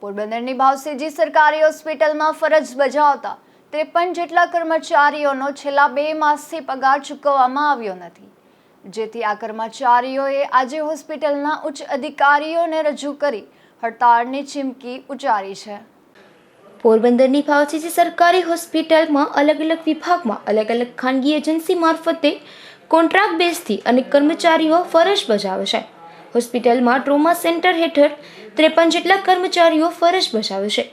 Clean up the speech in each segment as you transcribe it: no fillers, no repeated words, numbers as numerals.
પોરબંદરની ભાવસીજી સરકારી હોસ્પિટલમાં ફરજ બજાવતા 53 જેટલા કર્મચારીઓનો છેલ્લા 2 માસથી પગાર ચૂકવવામાં આવ્યો નથી, જેથી આ કર્મચારીઓએ આજે હોસ્પિટલના ઉચ્ચ અધિકારીઓને રજૂ કરી હડતાળની ચીમકી ઉચ્ચારી છે। પોરબંદરની ભાવસીજી સરકારી હોસ્પિટલમાં અલગ અલગ વિભાગમાં અલગ અલગ ખાનગી એજન્સી મારફતે કોન્ટ્રાક્ટ બેઝથી અનેક કર્મચારીઓ ફરજ બજાવે છે। હોસ્પિટલમાં ટ્રોમા સેન્ટર હેઠળ 53 જેટલા કર્મચારીઓ ફરજ બજાવે છે,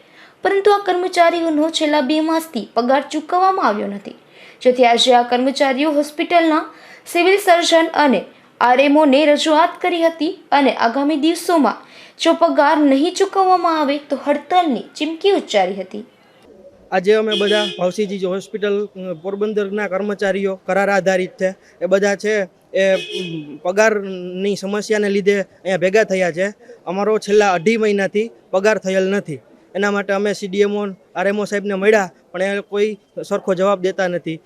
પરંતુ આ કર્મચારીઓનો છેલ્લા 2 માસથી પગાર ચૂકવવામાં આવ્યો નથી, જેથી આજે આ કર્મચારીઓ હોસ્પિટલના સિવિલ સર્જન અને આરએમઓને રજૂઆત કરી હતી અને આગામી દિવસોમાં જો પગાર નહીં ચૂકવવામાં આવે તો હડતાલની ચીમકી ઉચ્ચારી હતી। આજે અમે બધા ભાવસીજી હોસ્પિટલ પોરબંદરના કર્મચારીઓ કરાર આધારિત છે, એ બધા છે એ પગારની સમસ્યાને લીધે અહીંયા ભેગા થયા છે। અમારો છેલ્લા 2.5 મહિનાથી પગાર થયેલ નથી, એના માટે અમે સીડીએમઓ આરએમઓ સાહેબને મળ્યા, પણ એ કોઈ સરખો જવાબ દેતા નથી,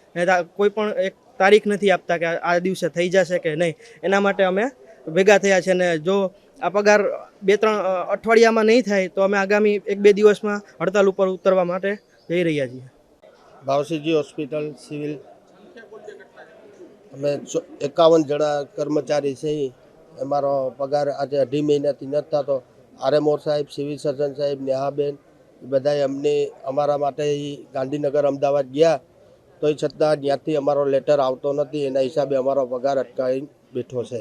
કોઈ પણ એક તારીખ નથી આપતા કે આ દિવસે થઈ જશે કે નહીં। એના માટે અમે ભેગા થયા છે ને જો આ પગાર 2-3 અઠવાડિયામાં નહીં થાય તો અમે આગામી 1-2 દિવસમાં હડતાલ ઉપર ઉતરવા માટે જઈ રહ્યા છીએ। ભાવસીજી હોસ્પિટલ સિવિલ અમે 51 જણા કર્મચારી છીએ, અમારો પગાર આજે 2.5 મહિનાથી નથી થતો। આરએમઓ સાહેબ, સિવિલ સર્જન સાહેબ, નેહાબેન બધાએ અમારા માટે ગાંધીનગર, અમદાવાદ ગયા, તોય છતાં ત્યાંથી અમારો લેટર આવતો નથી, એના હિસાબે અમારો પગાર અટકાવી બેઠો છે।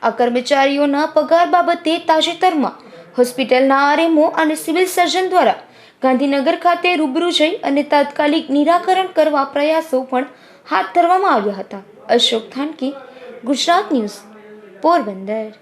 આ કર્મચારીઓના પગાર બાબતે તાજેતરમાં હોસ્પિટલના આરએમઓ અને સિવિલ સર્જન દ્વારા ગાંધીનગર ખાતે રૂબરૂ જઈ અને તાત્કાલિક નિરાકરણ કરવા પ્રયાસો પણ હાથ ધરવામાં આવ્યા હતા। અશોક થાનકી, ગુજરાત ન્યૂઝ, પોરબંદર।